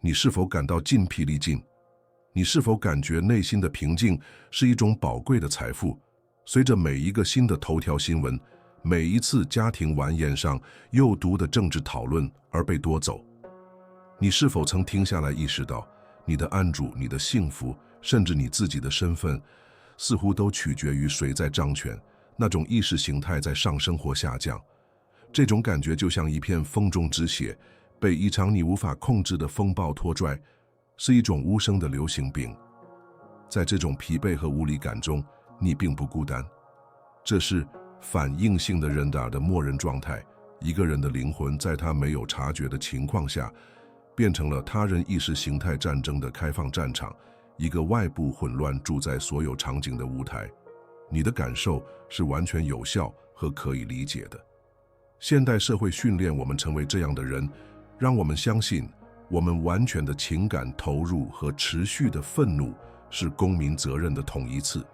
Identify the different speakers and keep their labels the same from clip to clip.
Speaker 1: 你是否感到筋疲力尽？你是否感觉内心的平静是一种宝贵的财富，随着每一个新的头条新闻，每一次家庭晚宴上诱毒的政治讨论而被夺走？你是否曾停下来意识到，你的安住、你的幸福，甚至你自己的身份，似乎都取决于谁在掌权？那种意识形态在上升或下降，这种感觉就像一片风中之血，被一场你无法控制的风暴拖拽，是一种无声的流行病。在这种疲惫和无力感中，你并不孤单。这是反应性的人的默认状态，一个人的灵魂在他没有察觉的情况下，变成了他人意识形态战争的开放战场，一个外部混乱主宰所有场景的舞台。你的感受是完全有效和可以理解的。现代社会训练我们成为这样的人，让我们相信我们完全的情感投入和持续的愤怒是公民责任的统一次。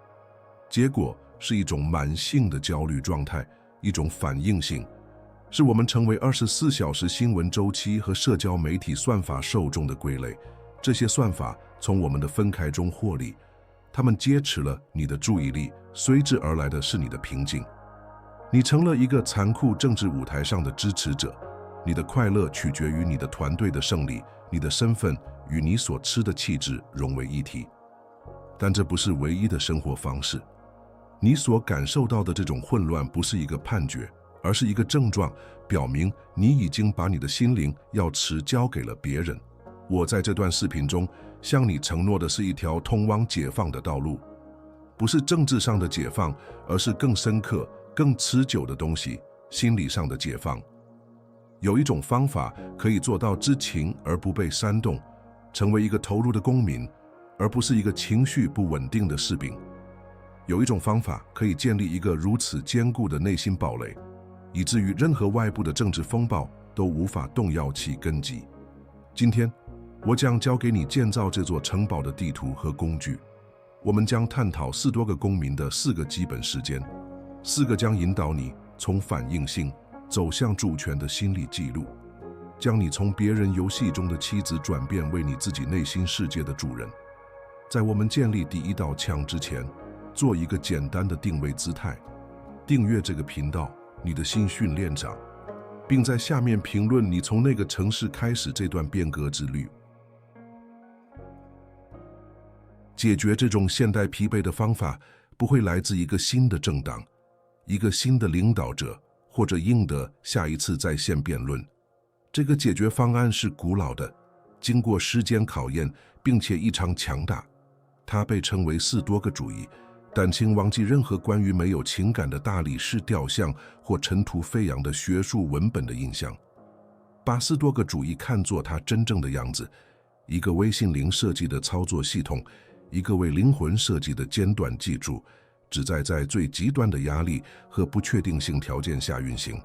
Speaker 1: 结果是一种慢性的焦虑状态，一种反应性，是我们成为24小时新闻周期和社交媒体算法受众的归类。这些算法从我们的分开中获利，他们劫持了你的注意力，随之而来的是你的平静。你成了一个残酷政治舞台上的支持者，你的快乐取决于你的团队的胜利，你的身份与你所持的气质融为一体。但这不是唯一的生活方式。你所感受到的这种混乱不是一个判决，而是一个症状，表明你已经把你的心灵钥匙交给了别人。我在这段视频中向你承诺的是一条通往解放的道路，不是政治上的解放，而是更深刻、更持久的东西，心理上的解放。有一种方法可以做到知情而不被煽动，成为一个投入的公民，而不是一个情绪不稳定的士兵。有一种方法可以建立一个如此坚固的内心堡垒，以至于任何外部的政治风暴都无法动摇其根基。今天，我将教给你建造这座城堡的地图和工具。我们将探讨4多个公民的4个基本时间，4个将引导你从反应性走向主权的心理记录，将你从别人游戏中的棋子转变为你自己内心世界的主人。在我们建立第一道墙之前，做一个简单的定位姿态，订阅这个频道，你的新训练长，并在下面评论你从那个城市开始这段变革之旅。解决这种现代疲惫的方法不会来自一个新的政党、一个新的领导者，或者赢得下一次在线辩论。这个解决方案是古老的，经过时间考验，并且异常强大。它被称为4多个主义，但请忘记任何关于没有情感的大理石雕像或尘土飞扬的学术文本的印象。把4多个主义看作它真正的样子，一个为心灵设计的操作系统，一个为灵魂设计的尖端技术，旨在最极端的压力和不确定性条件下运行。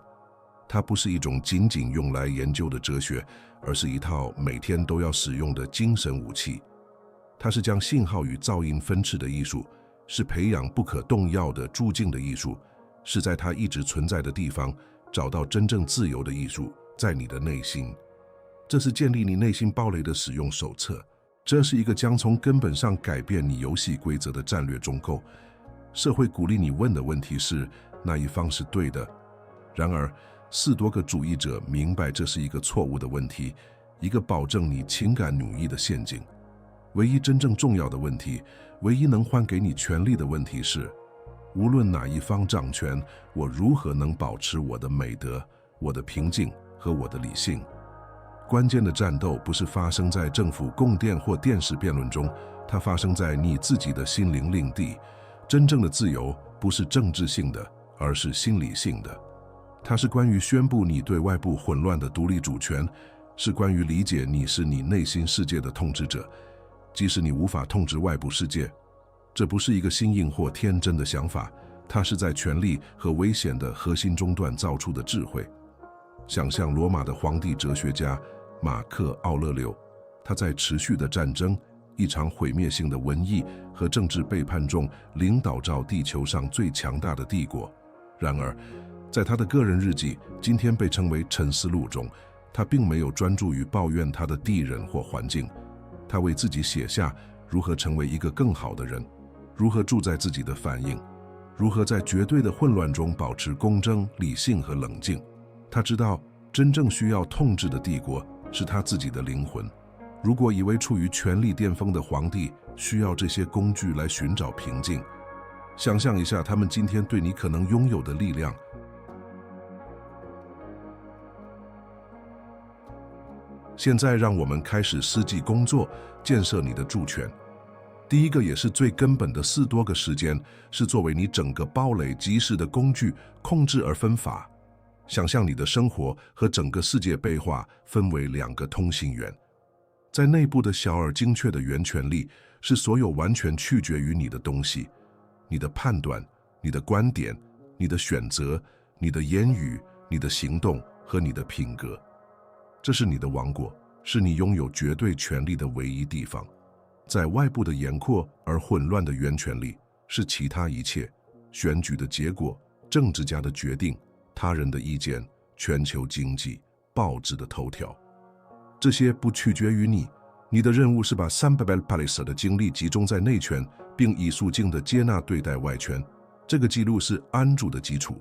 Speaker 1: 它不是一种仅仅用来研究的哲学，而是一套每天都要使用的精神武器。它是将信号与噪音分斥的艺术，是培养不可动摇的注境的艺术，是在它一直存在的地方找到真正自由的艺术，在你的内心。这是建立你内心堡垒的使用手册，这是一个将从根本上改变你游戏规则的战略中构。社会鼓励你问的问题是哪一方是对的，然而4多个主义者明白这是一个错误的问题，一个保证你情感奴役的陷阱。唯一真正重要的问题，唯一能还给你权利的问题是，无论哪一方掌权，我如何能保持我的美德、我的平静和我的理性。关键的战斗不是发生在政府供电或电视辩论中，它发生在你自己的心灵领地。真正的自由不是政治性的，而是心理性的。它是关于宣布你对外部混乱的独立主权，是关于理解你是你内心世界的统治者，即使你无法统治外部世界。这不是一个新颖或天真的想法，它是在权力和危险的核心中段造出的智慧。想象罗马的皇帝哲学家马克·奥勒留，他在持续的战争、一场毁灭性的瘟疫和政治背叛中领导着地球上最强大的帝国。然而，在他的个人日记，今天被称为《沉思录》中，他并没有专注于抱怨他的敌人或环境，他为自己写下如何成为一个更好的人，如何住在自己的反应，如何在绝对的混乱中保持公正、理性和冷静。他知道，真正需要统治的帝国是他自己的灵魂。如果一位处于权力巅峰的皇帝需要这些工具来寻找平静，想象一下他们今天对你可能拥有的力量。现在让我们开始实际工作，建设你的主权。第一个也是最根本的4多个时间，是作为你整个堡垒基石的工具，控制而分法。想象你的生活和整个世界被划分为2个通信源，在内部的小而精确的源权力是所有完全取决于你的东西，你的判断、你的观点、你的选择、你的言语、你的行动和你的品格。这是你的王国，是你拥有绝对权力的唯一地方。在外部的严酷而混乱的源权力是其他一切，选举的结果、政治家的决定、他人的意见、全球经济、报纸的头条。这些不取决于你，你的任务是把300% 的精力集中在内权，并艺术性的接纳对待外权。这个记录是安住的基础。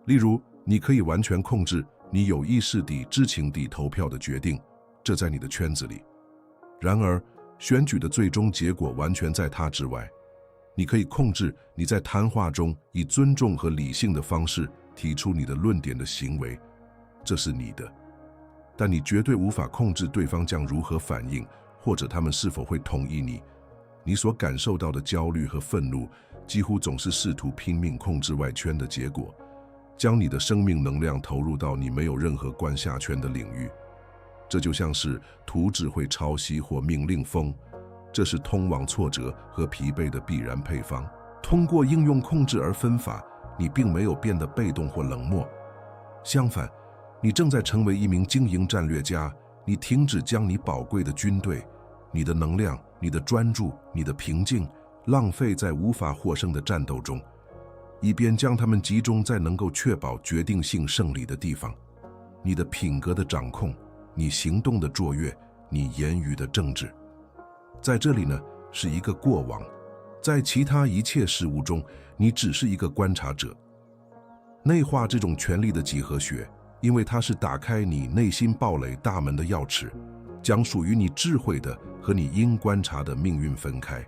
Speaker 1: 例如，你可以完全控制你有意识地、知情地投票的决定，这在你的圈子里。然而，选举的最终结果完全在它之外。你可以控制你在谈话中以尊重和理性的方式提出你的论点的行为，这是你的。但你绝对无法控制对方将如何反应，或者他们是否会同意你。你所感受到的焦虑和愤怒，几乎总是试图拼命控制外圈的结果，将你的生命能量投入到你没有任何管辖权的领域。这就像是图纸会抄袭或命令风，这是通往挫折和疲惫的必然配方。通过应用控制而分法，你并没有变得被动或冷漠，相反，你正在成为一名经营战略家。你停止将你宝贵的军队、你的能量、你的专注、你的平静浪费在无法获胜的战斗中，以便将它们集中在能够确保决定性胜利的地方。你的品格的掌控，你行动的卓越，你言语的正直。在这里呢，是一个过往，在其他一切事物中，你只是一个观察者。内化这种权力的几何学，因为它是打开你内心堡垒大门的钥匙，将属于你智慧的和你应观察的命运分开。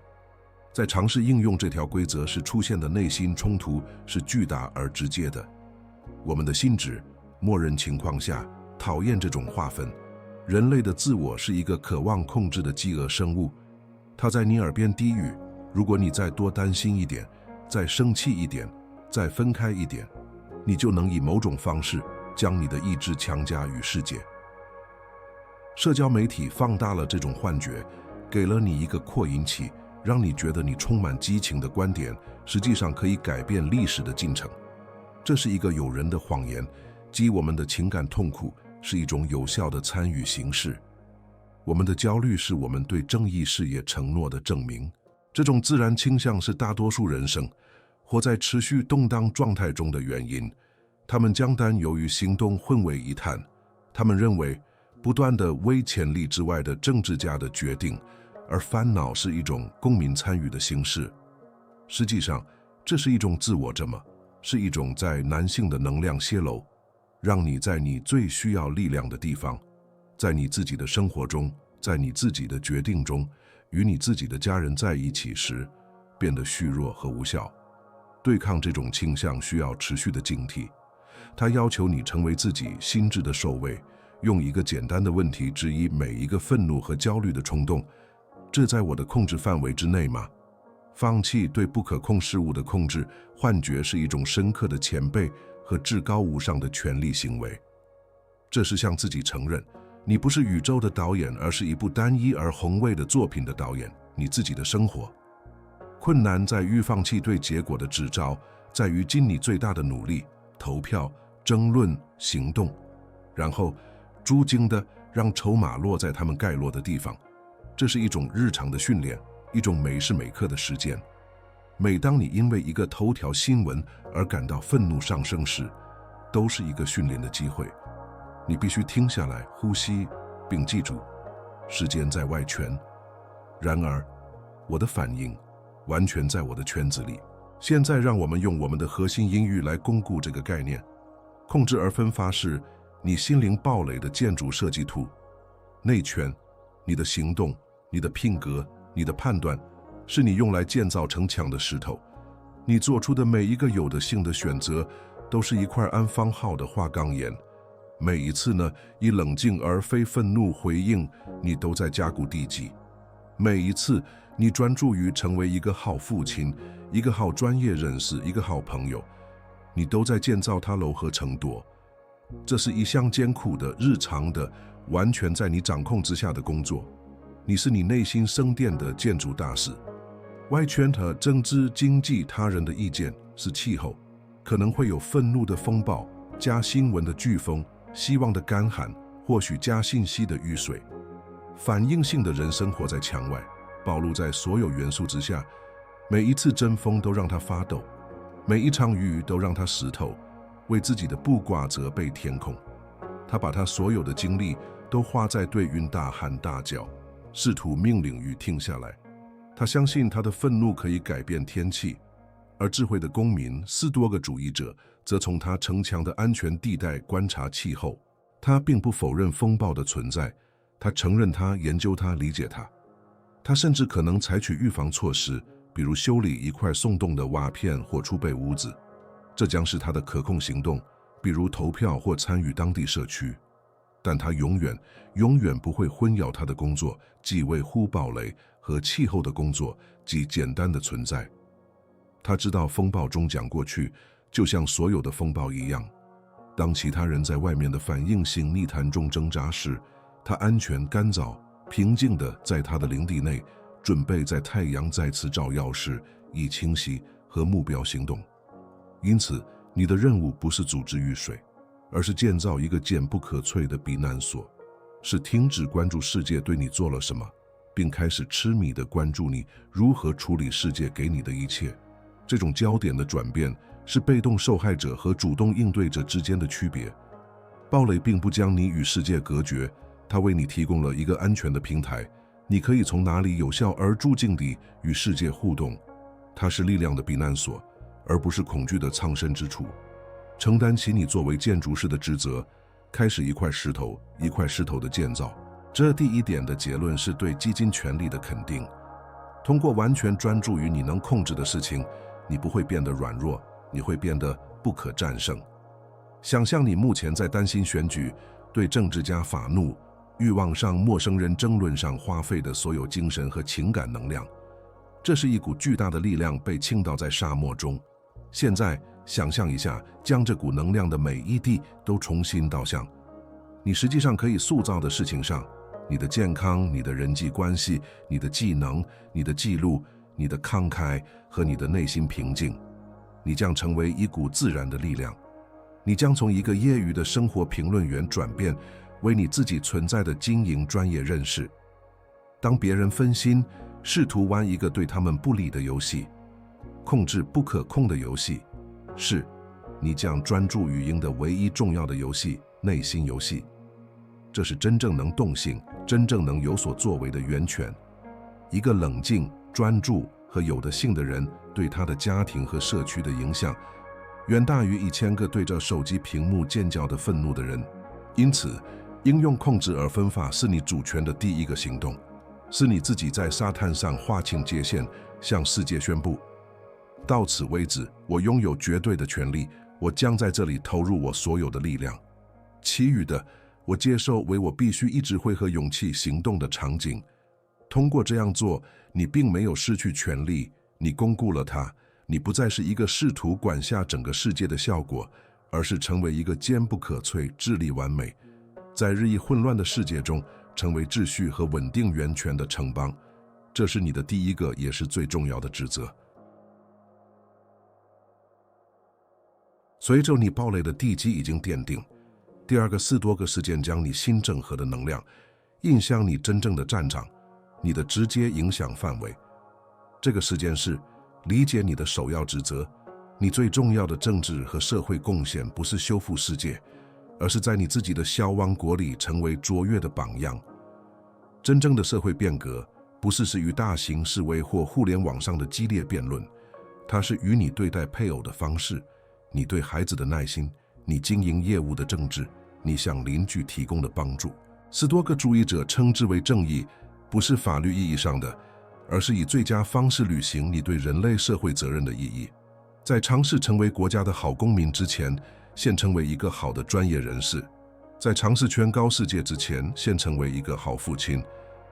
Speaker 1: 在尝试应用这条规则时出现的内心冲突是巨大而直接的。我们的心智，默认情况下讨厌这种划分。人类的自我是一个渴望控制的饥饿生物，它在你耳边低语：如果你再多担心一点，再生气一点，再分开一点，你就能以某种方式将你的意志强加于世界。社交媒体放大了这种幻觉，给了你一个扩音器，让你觉得你充满激情的观点实际上可以改变历史的进程。这是一个诱人的谎言，即我们的情感痛苦是一种有效的参与形式。我们的焦虑是我们对正义事业承诺的证明。这种自然倾向是大多数人生活在持续动荡状态中的原因。他们将担忧与行动混为一谈。他们认为不断的为潜力之外的政治家的决定而烦恼是一种公民参与的形式。实际上，这是一种自我折磨，是一种在男性的能量泄漏，让你在你最需要力量的地方，在你自己的生活中，在你自己的决定中，与你自己的家人在一起时，变得虚弱和无效。对抗这种倾向需要持续的警惕。它要求你成为自己心智的守卫，用一个简单的问题质疑每一个愤怒和焦虑的冲动：这在我的控制范围之内吗？放弃对不可控事物的控制，幻觉是一种深刻的前辈和至高无上的权力行为。这是向自己承认，你不是宇宙的导演，而是一部单一而宏伟的作品的导演，你自己的生活。困难在于放弃对结果的执着，在于尽你最大的努力，投票、争论、行动，然后逐渐地让筹码落在他们该落的地方。这是一种日常的训练，一种每时每刻的实践。每当你因为一个头条新闻而感到愤怒上升时，都是一个训练的机会。你必须停下来呼吸，并记住，时间在外圈。然而，我的反应完全在我的圈子里。现在让我们用我们的核心音域来巩固这个概念。控制而分发是你心灵堡垒的建筑设计图。内圈，你的行动、你的品格、你的判断，是你用来建造城墙的石头。你做出的每一个有的性的选择，都是一块安方号的花岗岩。每一次呢，以冷静而非愤怒回应，你都在加固地基。每一次，你专注于成为一个好父亲，一个好专业人士，一个好朋友，你都在建造塔楼和城垛。这是一项艰苦的、日常的、完全在你掌控之下的工作。你是你内心圣殿的建筑大师。外圈和政治经济他人的意见是气候，可能会有愤怒的风暴，加新闻的飓风，希望的干旱，或许加信息的雨水。反应性的人生活在墙外，暴露在所有元素之下，每一次阵风都让他发抖，每一场雨都让他湿透，为自己的不挂责备天空。他把他所有的精力都花在对云大喊大叫，试图命令雨停下来。他相信他的愤怒可以改变天气，而智慧的公民斯多葛主义者则从他城墙的安全地带观察气候。他并不否认风暴的存在，他承认它，研究它，理解它。他甚至可能采取预防措施，比如修理一块松动的瓦片或储备屋子。这将是他的可控行动，比如投票或参与当地社区。但他永远不会混淆他的工作，即维护堡垒和气候的工作，即简单的存在。他知道风暴终将过去，就像所有的风暴一样。当其他人在外面的反应性泥潭中挣扎时，他安全、干燥、平静地在他的领地内，准备在太阳再次照耀时以清晰和目标行动。因此，你的任务不是组织雨水，而是建造一个坚不可摧的避难所，是停止关注世界对你做了什么，并开始痴迷地关注你如何处理世界给你的一切。这种焦点的转变是被动受害者和主动应对者之间的区别。堡垒并不将你与世界隔绝，它为你提供了一个安全的平台，你可以从哪里有效而助静地与世界互动。它是力量的避难所，而不是恐惧的藏身之处。承担起你作为建筑师的职责，开始一块石头一块石头的建造。这第一点的结论是对基金权利的肯定。通过完全专注于你能控制的事情，你不会变得软弱，你会变得不可战胜。想象你目前在担心选举、对政治家发怒、欲望上、陌生人争论上花费的所有精神和情感能量，这是一股巨大的力量被倾倒在沙漠中。现在想象一下，将这股能量的每一滴都重新导向你实际上可以塑造的事情上：你的健康、你的人际关系、你的技能、你的记录、你的慷慨和你的内心平静。你将成为一股自然的力量，你将从一个业余的生活评论员转变为你自己存在的经营专业人士。当别人分心，试图玩一个对他们不利的游戏，控制不可控的游戏，是你将专注于赢的唯一重要的游戏——内心游戏。这是真正能动性、真正能有所作为的源泉。一个冷静、专注和有的性的人对他的家庭和社区的影响，远大于1000个对着手机屏幕尖叫的愤怒的人。因此，应用控制而分法是你主权的第一个行动，是你自己在沙滩上划清界限，向世界宣布：到此为止，我拥有绝对的权利，我将在这里投入我所有的力量。其余的，我接受为我必须一直会和勇气行动的场景。通过这样做，你并没有失去权力，你巩固了它。你不再是一个试图管辖整个世界的效果，而是成为一个坚不可摧、智力完美，在日益混乱的世界中成为秩序和稳定源泉的城邦。这是你的第一个也是最重要的职责。随着你堡垒的地基已经奠定，第二个斯多葛事件将你新整合的能量印向你真正的战场，你的直接影响范围。这个事件是理解你的首要职责。你最重要的政治和社会贡献不是修复世界，而是在你自己的消亡国里成为卓越的榜样。真正的社会变革不是与大型示威或互联网上的激烈辩论，它是与你对待配偶的方式，你对孩子的耐心，你经营业务的正直，你向邻居提供的帮助。斯多葛主义者称之为正义，不是法律意义上的，而是以最佳方式履行你对人类社会责任的意义。在尝试成为国家的好公民之前，先成为一个好的专业人士；在尝试宣告世界之前，先成为一个好父亲；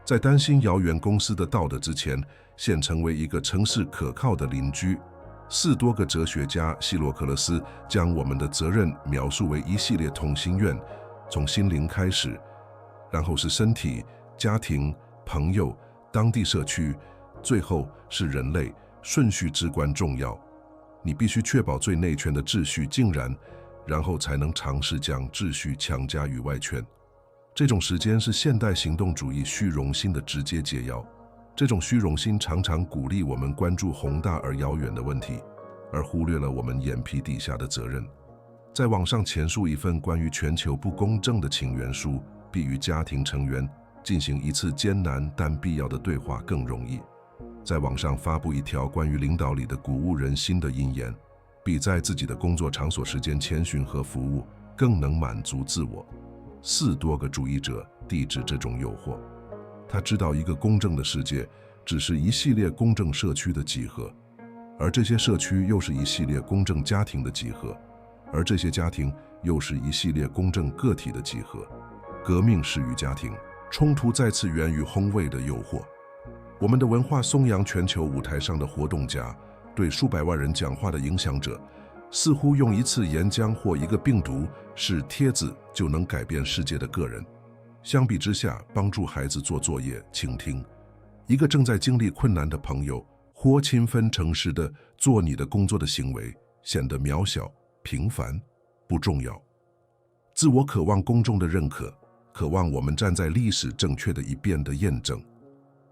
Speaker 1: 在担心遥远公司的道德之前，先成为一个诚实可靠的邻居。斯多葛哲学家希罗克勒斯将我们的责任描述为一系列同心愿，从心灵开始，然后是身体、家庭、朋友、当地社区，最后是人类，顺序至关重要。你必须确保最内圈的秩序竟然，然后才能尝试将秩序强加于外圈。这种时间是现代行动主义虚荣心的直接解药。这种虚荣心常常鼓励我们关注宏大而遥远的问题，而忽略了我们眼皮底下的责任。在网上签署一份关于全球不公正的请愿书，比与家庭成员进行一次艰难但必要的对话更容易。在网上发布一条关于领导力的鼓舞人心的引言，比在自己的工作场所时间谦逊和服务更能满足自我。斯多葛主义者抵制这种诱惑，他知道一个公正的世界只是一系列公正社区的集合，而这些社区又是一系列公正家庭的集合，而这些家庭又是一系列公正个体的集合。革命始于家庭，冲突再次源于宏伟的诱惑。我们的文化颂扬全球舞台上的活动家，对数百万人讲话的影响者，似乎用一次演讲或一个病毒是帖子就能改变世界的个人。相比之下，帮助孩子做作业、倾听一个正在经历困难的朋友，或勤奋诚实的做你的工作的行为，显得渺小、平凡、不重要。自我渴望公众的认可，渴望我们站在历史正确的一边的验证。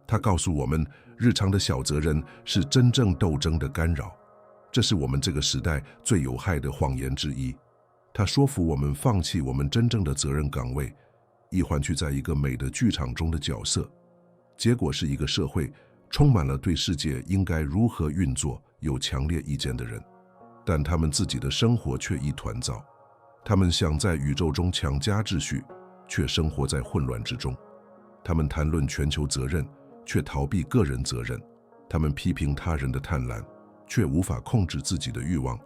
Speaker 1: 他告诉我们，日常的小责任是真正斗争的干扰，这是我们这个时代最有害的谎言之一。他说服我们放弃我们真正的责任岗位，以换取在一个美的剧场中的角色。结果是一个社会充满了对世界应该如何运作有强烈意见的人，但他们自己的生活却一团糟。他们想在宇宙中强加秩序，却生活在混乱之中。他们谈论全球责任，却逃避个人责任。他们批评他人的贪婪，却无法控制自己的欲望。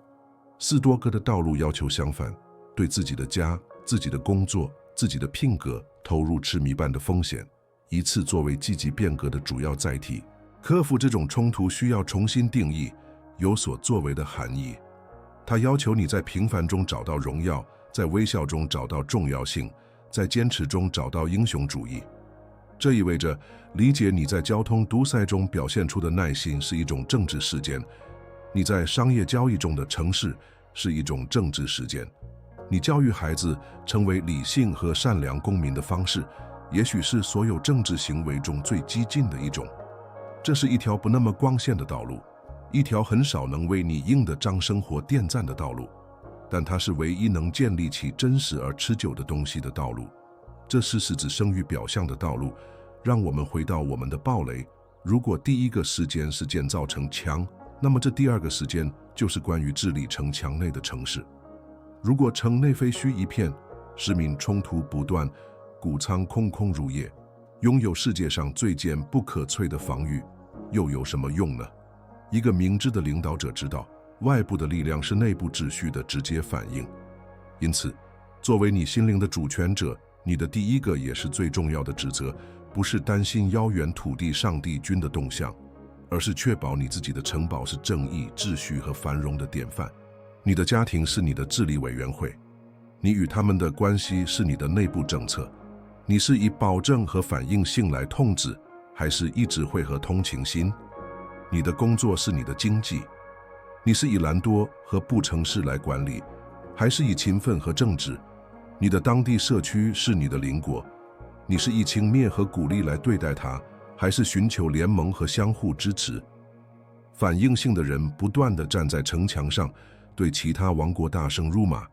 Speaker 1: 斯多葛的道路要求相反，对自己的家、自己的工作、自己的品格投入痴迷般的风险，以此作为积极变革的主要载体。克服这种冲突需要重新定义有所作为的含义。他要求你在平凡中找到荣耀，在微笑中找到重要性，在坚持中找到英雄主义。这意味着理解你在交通堵塞中表现出的耐心是一种政治事件，你在商业交易中的诚实是一种政治事件，你教育孩子成为理性和善良公民的方式，也许是所有政治行为中最激进的一种。这是一条不那么光鲜的道路，一条很少能为你应得张生活点赞的道路，但它是唯一能建立起真实而持久的东西的道路。这是实质生于表象的道路。让我们回到我们的堡垒。如果第一个时间是建造城墙，那么这第二个时间就是关于治理城墙内的城市。如果城内废墟一片，市民冲突不断，谷仓空空如也，拥有世界上最坚不可摧的防御，又有什么用呢？一个明智的领导者知道，外部的力量是内部秩序的直接反应。因此，作为你心灵的主权者，你的第一个也是最重要的职责，不是担心遥远土地上帝军的动向，而是确保你自己的城堡是正义、秩序和繁荣的典范。你的家庭是你的治理委员会，你与他们的关系是你的内部政策。你是以保证和反应性来统治，还是以智慧和同情心？你的工作是你的经济，你是以懒惰和不诚实来管理，还是以勤奋和正直？你的当地社区是你的邻国，你是以轻蔑和鼓励来对待它，还是寻求联盟和相互支持？反应性的人不断地站在城墙上，对其他王国大声辱骂，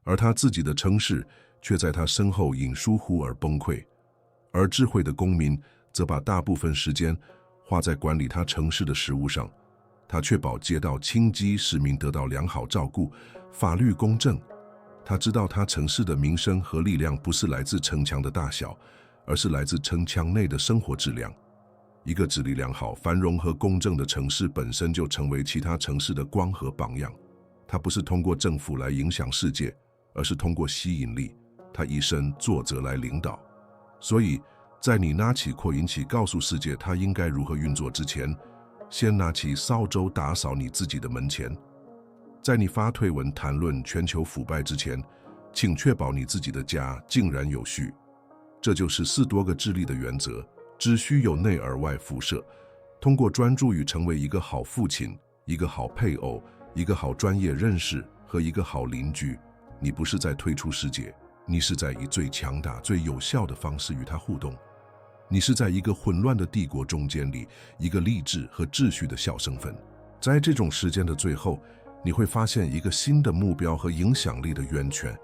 Speaker 1: 而他自己的城市却在他身后因疏忽而崩溃。而智慧的公民则把大部分时间花在管理他城市的事务上，他确保街道清晰，市民得到良好照顾，法律公正。他知道他城市的名声和力量不是来自城墙的大小，而是来自城墙内的生活质量。一个治理良好、繁荣和公正的城市本身就成为其他城市的光和榜样。它不是通过政府来影响世界，而是通过吸引力，他以身作则来领导。所以，在你拿起扩音器告诉世界它应该如何运作之前，先拿起扫帚打扫你自己的门前。在你发推文谈论全球腐败之前，请确保你自己的家井然有序。这就是4多个智力的原则，只需有内而外辐射。通过专注于成为一个好父亲、一个好配偶、一个好专业人士和一个好邻居，你不是在退出世界，你是在以最强大、最有效的方式与它互动。你是在一个混乱的帝国中间里，一个励志和秩序的小身份。在这种时间的最后，你会发现一个新的目标和影响力的源泉。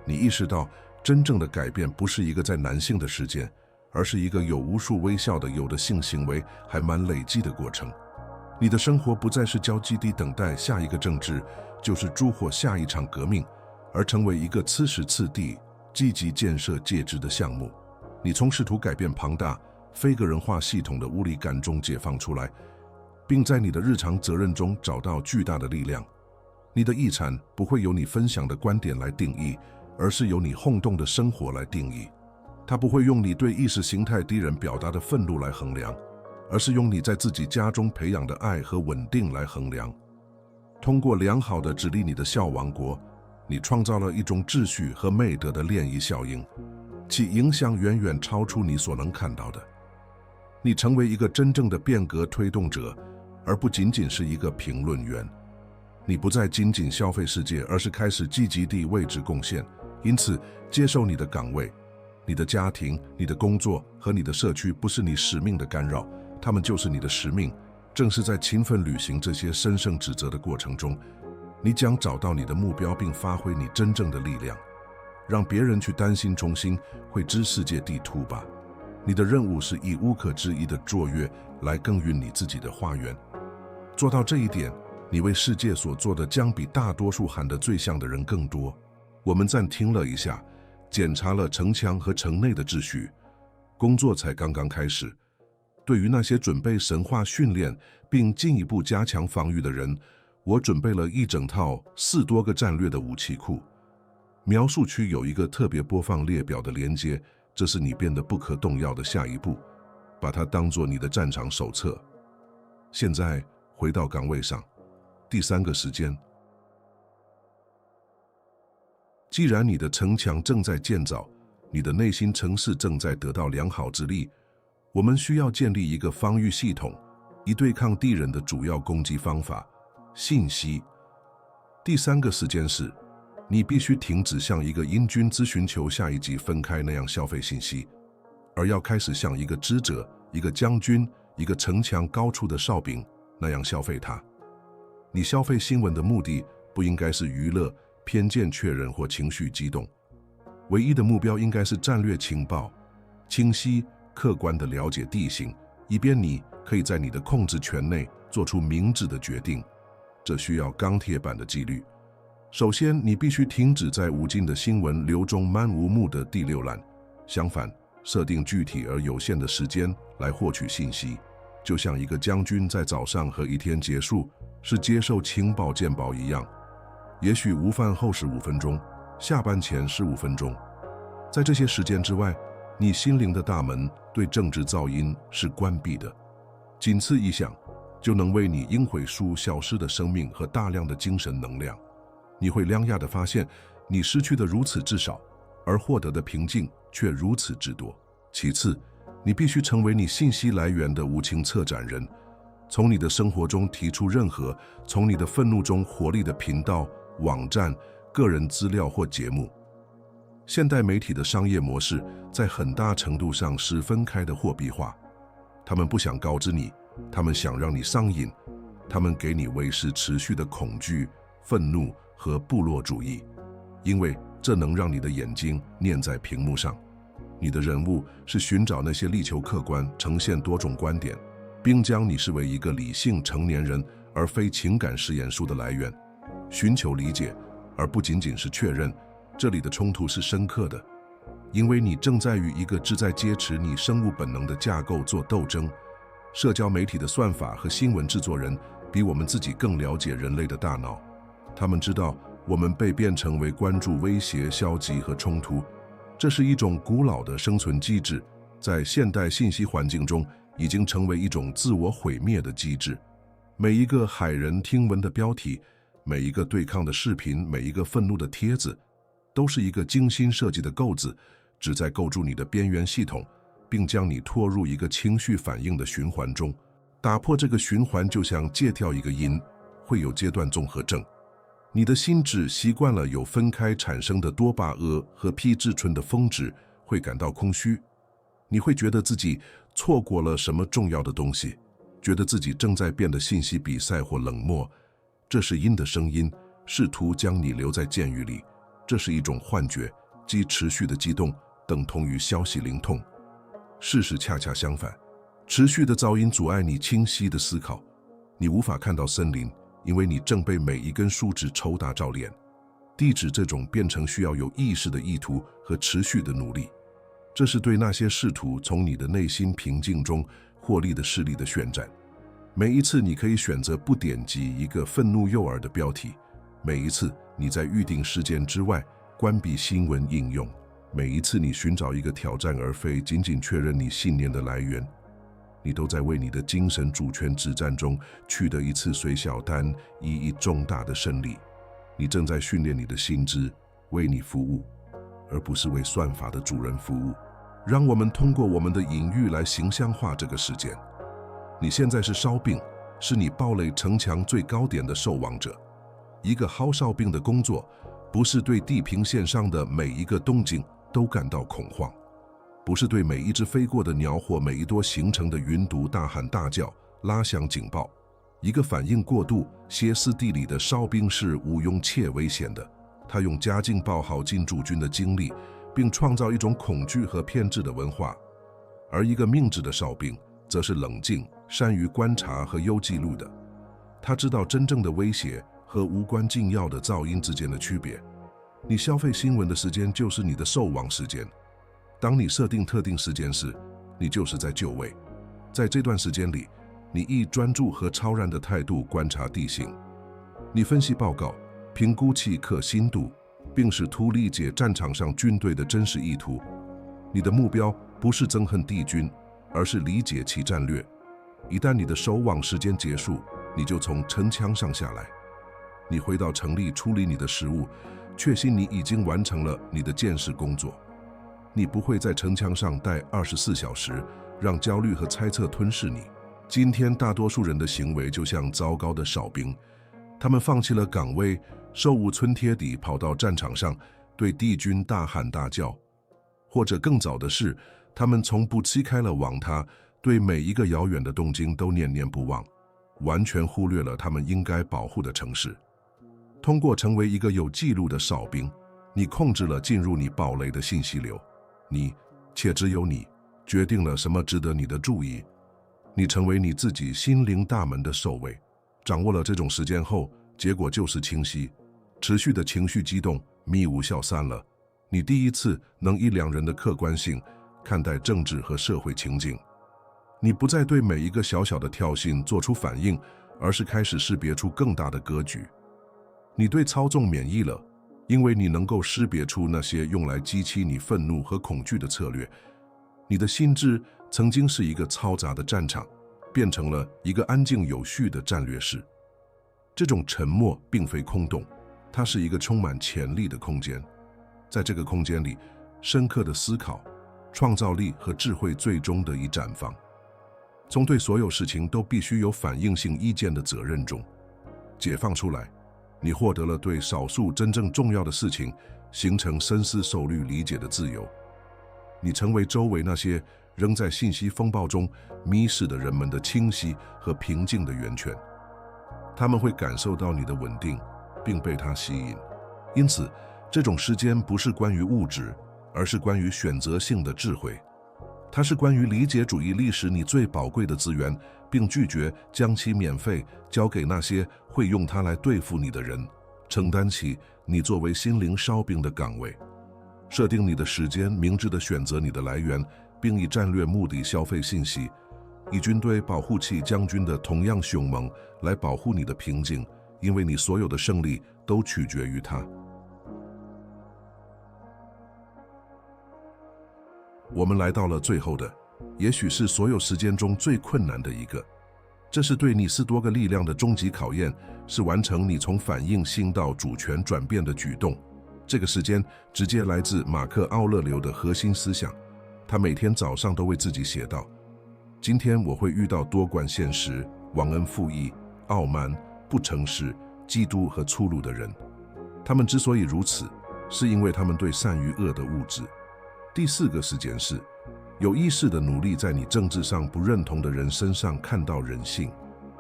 Speaker 1: 你意识到，真正的改变不是一个在男性的事件，而是一个有无数微笑的有的性行为还蛮累积的过程。你的生活不再是交基地等待下一个政治，就是烛火下一场革命，而成为一个此时此地积极建设介质的项目。你从试图改变庞大、非个人化系统的无力感中解放出来，并在你的日常责任中找到巨大的力量。你的遗产不会由你分享的观点来定义，而是由你轰动的生活来定义。它不会用你对意识形态敌人表达的愤怒来衡量，而是用你在自己家中培养的爱和稳定来衡量。通过良好的治理你的小王国，你创造了一种秩序和美德的涟漪效应，其影响远远超出你所能看到的。你成为一个真正的变革推动者，而不仅仅是一个评论员。你不再仅仅消费世界，而是开始积极地为之贡献。因此，接受你的岗位、你的家庭、你的工作和你的社区不是你使命的干扰，他们就是你的使命。正是在勤奋履行这些神圣职责的过程中，你将找到你的目标并发挥你真正的力量。让别人去担心中心绘制世界地图吧。你的任务是以无可置疑的卓越来耕耘你自己的花园。做到这一点，你为世界所做的将比大多数喊得最响的人更多。我们暂停了一下，检查了城墙和城内的秩序，工作才刚刚开始。对于那些准备神话训练并进一步加强防御的人，我准备了一整套4多个战略的武器库。描述区有一个特别播放列表的连接，这是你变得不可动摇的下一步，把它当作你的战场手册。现在回到岗位上。第3个时间，既然你的城墙正在建造，你的内心城市正在得到良好治理，我们需要建立一个防御系统，以对抗敌人的主要攻击方法——信息。第3个时间是，你必须停止像一个英军咨询求下一级分开那样消费信息，而要开始像一个知者、一个将军、一个城墙高处的哨兵那样消费它。你消费新闻的目的不应该是娱乐、偏见确认或情绪激动，唯一的目标应该是战略情报，清晰、客观地了解地形，以便你可以在你的控制权内做出明智的决定。这需要钢铁般的纪律。首先，你必须停止在无尽的新闻流中漫无目的地浏览，相反，设定具体而有限的时间来获取信息，就像一个将军在早上和一天结束是接受情报简报一样。也许午饭后15分钟，下班前15分钟。在这些时间之外，你心灵的大门对政治噪音是关闭的。仅此一想，就能为你应毁数消失的生命和大量的精神能量。你会惊讶地发现，你失去的如此之少，而获得的平静却如此之多。其次，你必须成为你信息来源的无情策展人，从你的生活中提出任何从你的愤怒中获利的频道、网站、个人资料或节目。现代媒体的商业模式在很大程度上是分开的货币化，他们不想告知你，他们想让你上瘾，他们给你维持持续的恐惧、愤怒和部落主义。因为这能让你的眼睛念在屏幕上。你的人物是寻找那些力求客观、呈现多种观点，并将你视为一个理性成年人，而非情感实验书的来源。寻求理解，而不仅仅是确认。这里的冲突是深刻的，因为你正在与一个旨在揭持你生物本能的架构做斗争。社交媒体的算法和新闻制作人比我们自己更了解人类的大脑，他们知道我们被变成为关注威胁、消极和冲突。这是一种古老的生存机制，在现代信息环境中已经成为一种自我毁灭的机制。每一个骇人听闻的标题，每一个对抗的视频，每一个愤怒的帖子，都是一个精心设计的构子，旨在构筑你的边缘系统，并将你拖入一个情绪反应的循环中。打破这个循环就像戒掉一个瘾，会有阶段综合症。你的心智习惯了有分开产生的多巴胺和皮质醇的峰值，会感到空虚。你会觉得自己错过了什么重要的东西，觉得自己正在变得信息比赛或冷漠。这是阴的声音，试图将你留在监狱里。这是一种幻觉，即持续的激动等同于消息灵通。事实恰恰相反，持续的噪音阻碍你清晰的思考。你无法看到森林，因为你正被每一根树枝抽打照脸。地址这种变成需要有意识的意图和持续的努力。这是对那些试图从你的内心平静中获利的势力的宣战。每一次你可以选择不点击一个愤怒诱饵的标题，每一次你在预定时间之外关闭新闻应用，每一次你寻找一个挑战而非仅仅确认你信念的来源，你都在为你的精神主权之战中取得一次虽小但意义重大的胜利。你正在训练你的心智为你服务，而不是为算法的主人服务。让我们通过我们的隐喻来形象化这个事件。你现在是烧饼，是你堡垒城墙最高点的守望者。一个薅烧饼的工作，不是对地平线上的每一个动静都感到恐慌，不是对每一只飞过的鸟或每一朵形成的云朵大喊大叫、拉响警报。一个反应过度、歇斯底里的烧饼是无用且危险的。他用家境爆耗进驻军的精力，并创造一种恐惧和偏执的文化。而一个明智的烧饼，则是冷静、善于观察和有记录的。他知道真正的威胁和无关紧要的噪音之间的区别。你消费新闻的时间就是你的受网时间。当你设定特定时间时，你就是在就位。在这段时间里，你以专注和超然的态度观察地形。你分析报告，评估其可信度，并试图理解战场上军队的真实意图。你的目标不是憎恨敌军，而是理解其战略。一旦你的守望时间结束，你就从城墙上下来。你回到城里处理你的事务，确信你已经完成了你的监视工作。你不会在城墙上待24小时，让焦虑和猜测吞噬你。今天大多数人的行为就像糟糕的哨兵，他们放弃了岗位，手无寸铁地跑到战场上，对敌军大喊大叫。或者更早的是，他们从不击开了网塔，对每一个遥远的动静都念念不忘，完全忽略了他们应该保护的城市。通过成为一个有记录的哨兵，你控制了进入你堡垒的信息流，且只有你决定了什么值得你的注意。你成为你自己心灵大门的守卫。掌握了这种时间后，结果就是清晰。持续的情绪激动迷雾消散了，你第一次能以两人的客观性看待政治和社会情境。你不再对每一个小小的挑衅做出反应，而是开始识别出更大的格局。你对操纵免疫了，因为你能够识别出那些用来激起你愤怒和恐惧的策略。你的心智曾经是一个嘈杂的战场，变成了一个安静有序的战略室。这种沉默并非空洞，它是一个充满潜力的空间。在这个空间里，深刻的思考、创造力和智慧最终得以绽放。从对所有事情都必须有反应性意见的责任中解放出来，你获得了对少数真正重要的事情形成深思熟虑理解的自由。你成为周围那些仍在信息风暴中迷失的人们的清晰和平静的源泉。他们会感受到你的稳定，并被它吸引。因此，这种时间不是关于物质，而是关于选择性的智慧。它是关于理解主义历史你最宝贵的资源，并拒绝将其免费交给那些会用它来对付你的人，承担起你作为心灵烧饼的岗位。设定你的时间，明智地选择你的来源，并以战略目的消费信息，以军队保护器将军的同样凶猛来保护你的平静，因为你所有的胜利都取决于它。我们来到了最后的，也许是所有时间中最困难的一个。这是对你斯多个力量的终极考验，是完成你从反应性到主权转变的举动。这个时间直接来自马克·奥勒留的核心思想，他每天早上都为自己写道：今天我会遇到多管闲事、忘恩负义、傲慢、不诚实、嫉妒和粗鲁的人。他们之所以如此，是因为他们对善与恶的物质。第4个时间是有意识的努力在你政治上不认同的人身上看到人性，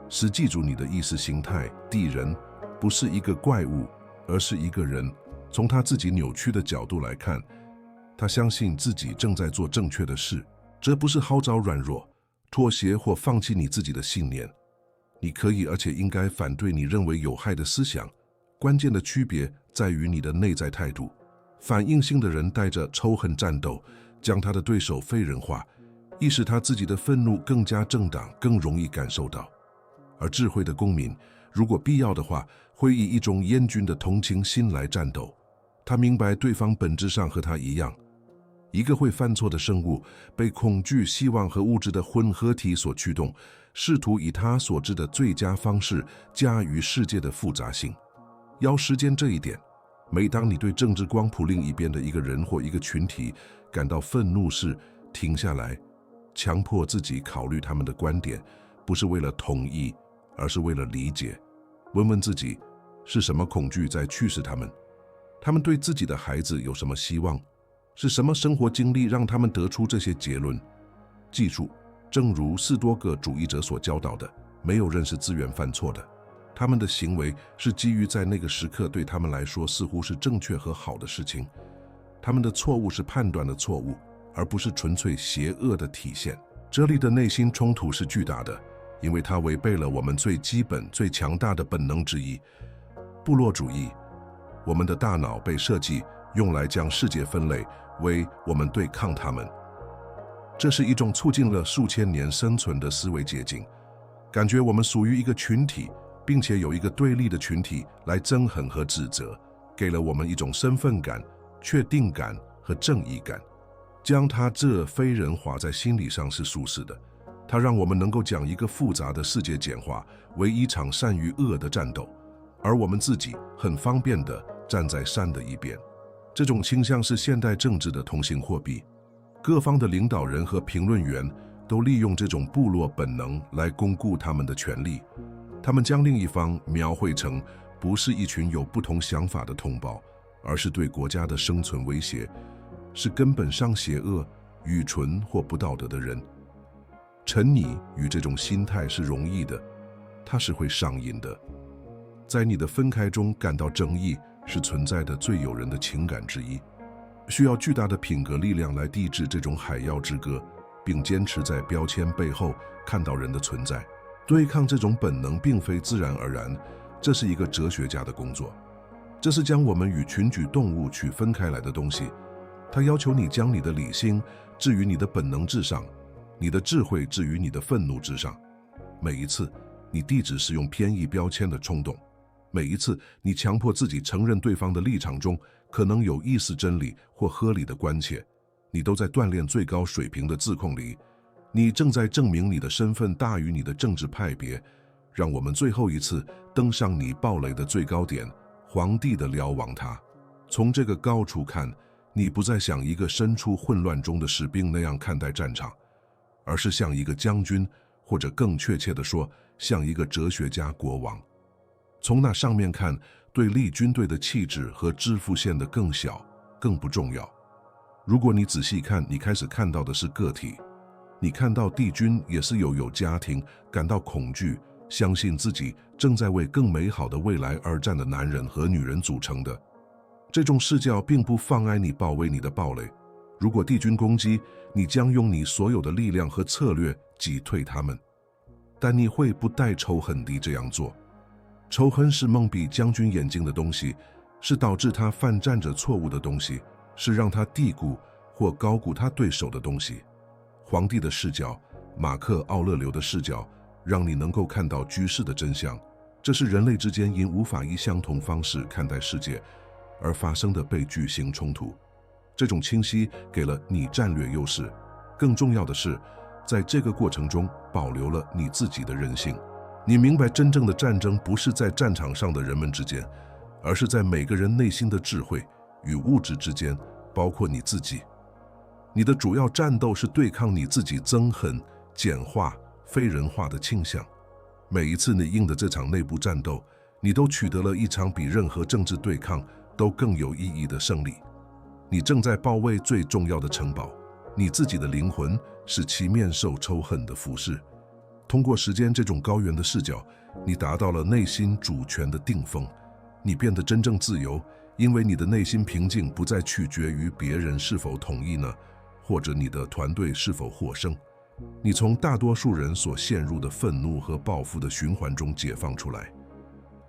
Speaker 1: 是记住你的意识形态。敌人不是一个怪物，而是一个人。从他自己扭曲的角度来看，他相信自己正在做正确的事。这不是号召软弱、妥协或放弃你自己的信念。你可以而且应该反对你认为有害的思想。关键的区别在于你的内在态度。反应性的人带着仇恨战斗，将他的对手非人化，亦使他自己的愤怒更加正当，更容易感受到。而智慧的公民，如果必要的话，会以一种严峻的同情心来战斗。他明白对方本质上和他一样，一个会犯错的生物，被恐惧、希望和物质的混合体所驱动，试图以他所知的最佳方式驾驭世界的复杂性。要实践这一点，每当你对政治光谱另一边的一个人或一个群体感到愤怒时，停下来，强迫自己考虑他们的观点，不是为了统一，而是为了理解。问问自己，是什么恐惧在驱使他们？他们对自己的孩子有什么希望？是什么生活经历让他们得出这些结论？记住，正如斯多葛主义者所教导的，没有人是自愿犯错的。他们的行为是基于在那个时刻对他们来说似乎是正确和好的事情。他们的错误是判断的错误，而不是纯粹邪恶的体现。这里的内心冲突是巨大的，因为它违背了我们最基本、最强大的本能之一——部落主义。我们的大脑被设计用来将世界分类为我们对抗他们。这是一种促进了数千年生存的思维捷径，感觉我们属于一个群体，并且有一个对立的群体来憎恨和指责，给了我们一种身份感、确定感和正义感。将它这非人化在心理上是舒适的，它让我们能够将一个复杂的世界简化为一场善与恶的战斗，而我们自己很方便地站在善的一边。这种倾向是现代政治的通行货币。各方的领导人和评论员都利用这种部落本能来巩固他们的权利。他们将另一方描绘成不是一群有不同想法的同胞，而是对国家的生存威胁，是根本上邪恶、愚蠢或不道德的人。沉溺于这种心态是容易的，它是会上瘾的。在你的分开中感到正义是存在的最诱人的情感之一。需要巨大的品格力量来抵制这种海妖之歌，并坚持在标签背后看到人的存在。对抗这种本能并非自然而然，这是一个哲学家的工作。这是将我们与群居动物区分开来的东西。它要求你将你的理性置于你的本能之上，你的智慧置于你的愤怒之上。每一次你地址使用偏义标签的冲动，每一次你强迫自己承认对方的立场中可能有意识真理或合理的关切，你都在锻炼最高水平的自控力。你正在证明你的身份大于你的政治派别。让我们最后一次登上你暴雷的最高点，皇帝的瞭望塔。从这个高处看，你不再像一个身处混乱中的士兵那样看待战场，而是像一个将军，或者更确切地说，像一个哲学家国王。从那上面看，对立军队的气质和支付线的更小，更不重要。如果你仔细看，你开始看到的是个体。你看到帝君也是有家庭，感到恐惧，相信自己正在为更美好的未来而战的男人和女人组成的。这种视角并不妨碍你保卫你的堡垒。如果敌军攻击，你将用你所有的力量和策略击退他们，但你会不带仇恨地这样做。仇恨是蒙蔽将军眼睛的东西，是导致他犯战者错误的东西，是让他低估或高估他对手的东西。皇帝的视角，马克·奥勒留的视角，让你能够看到局势的真相。这是人类之间因无法以相同方式看待世界而发生的悲剧性冲突。这种清晰给了你战略优势，更重要的是，在这个过程中保留了你自己的人性。你明白，真正的战争不是在战场上的人们之间，而是在每个人内心的智慧与物质之间，包括你自己。你的主要战斗是对抗你自己憎恨、简化、非人化的倾向。每一次你赢得这场内部战斗，你都取得了一场比任何政治对抗都更有意义的胜利。你正在保卫最重要的城堡，你自己的灵魂使其免受仇恨的腐蚀。通过时间这种高远的视角，你达到了内心主权的顶峰。你变得真正自由，因为你的内心平静不再取决于别人是否同意呢，或者你的团队是否获胜。你从大多数人所陷入的愤怒和报复的循环中解放出来。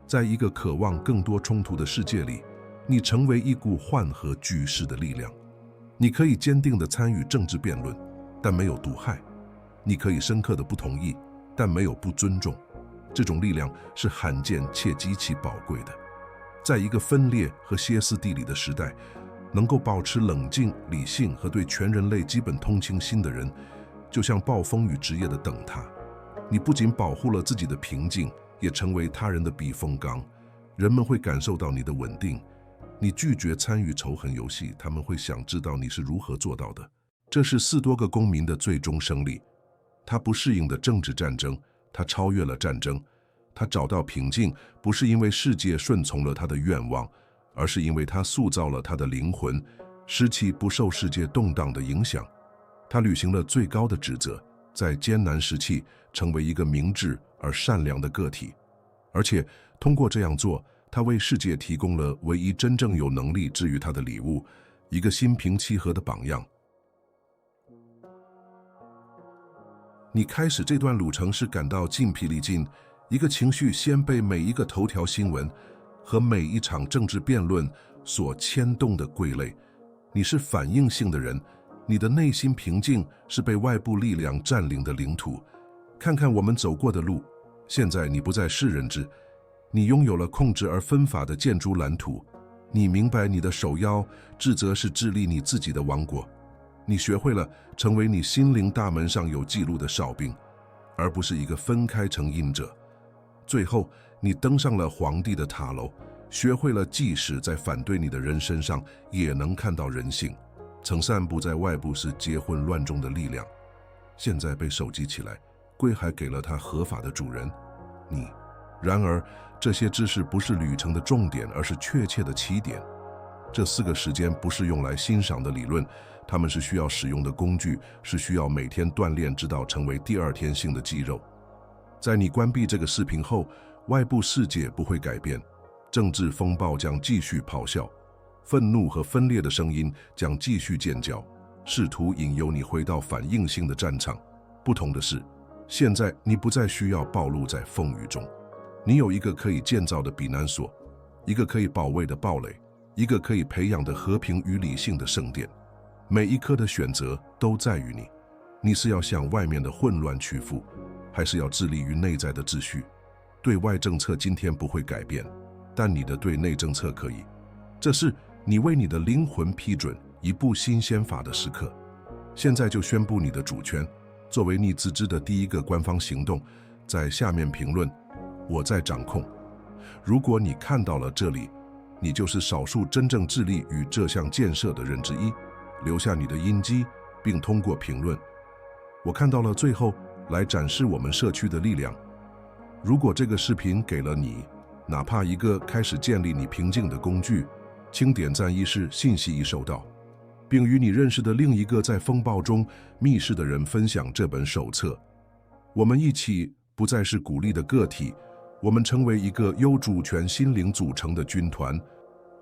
Speaker 1: 在一个渴望更多冲突的世界里，你成为一股缓和局势的力量。你可以坚定地参与政治辩论，但没有毒害；你可以深刻地不同意，但没有不尊重。这种力量是罕见且极其宝贵的。在一个分裂和歇斯底里的时代，能够保持冷静、理性和对全人类基本同情心的人，就像暴风雨职业的灯塔。你不仅保护了自己的平静，也成为他人的避风港。人们会感受到你的稳定。你拒绝参与仇恨游戏，他们会想知道你是如何做到的。这是4多个公民的最终胜利。他不适应的政治战争，他超越了战争。他找到平静，不是因为世界顺从了他的愿望，而是因为他塑造了他的灵魂，使其不受世界动荡的影响。他履行了最高的职责，在艰难时期成为一个明智而善良的个体。而且通过这样做，他为世界提供了唯一真正有能力治愈他的礼物，一个心平气和的榜样。你开始这段路程是感到筋疲力尽，一个情绪先被每一个头条新闻和每一场政治辩论所牵动的傀儡。你是反应性的人，你的内心平静是被外部力量占领的领土。看看我们走过的路，现在你不再是人质，你拥有了控制而分法的建筑蓝图。你明白你的首要职责是治理你自己的王国。你学会了成为你心灵大门上有记录的哨兵，而不是一个分开成瘾者。最后，你登上了皇帝的塔楼，学会了即使在反对你的人身上也能看到人性。曾散布在外部是结混乱中的力量，现在被收集起来，归还给了它合法的主人——你。然而，这些知识不是旅程的重点，而是确切的起点。这4个时间不是用来欣赏的理论，它们是需要使用的工具，是需要每天锻炼直到成为第二天性的肌肉。在你关闭这个视频后，外部世界不会改变，政治风暴将继续咆哮，愤怒和分裂的声音将继续尖叫，试图引诱你回到反应性的战场。不同的是，现在你不再需要暴露在风雨中，你有一个可以建造的避难所，一个可以保卫的堡垒，一个可以培养的和平与理性的圣殿。每一颗的选择都在于你。你是要向外面的混乱屈服，还是要致力于内在的秩序？对外政策今天不会改变，但你的对内政策可以。这是你为你的灵魂批准一部新宪法的时刻。现在就宣布你的主权，作为你自知的第一个官方行动，在下面评论：我在掌控。如果你看到了这里，你就是少数真正致力于这项建设的人之一。留下你的印记，并通过评论。我看到了最后，来展示我们社区的力量。如果这个视频给了你哪怕一个开始建立你平静的工具，请点赞一试，信息已收到，并与你认识的另一个在风暴中密室的人分享这本手册。我们一起不再是孤立的个体，我们成为一个由主权心灵组成的军团。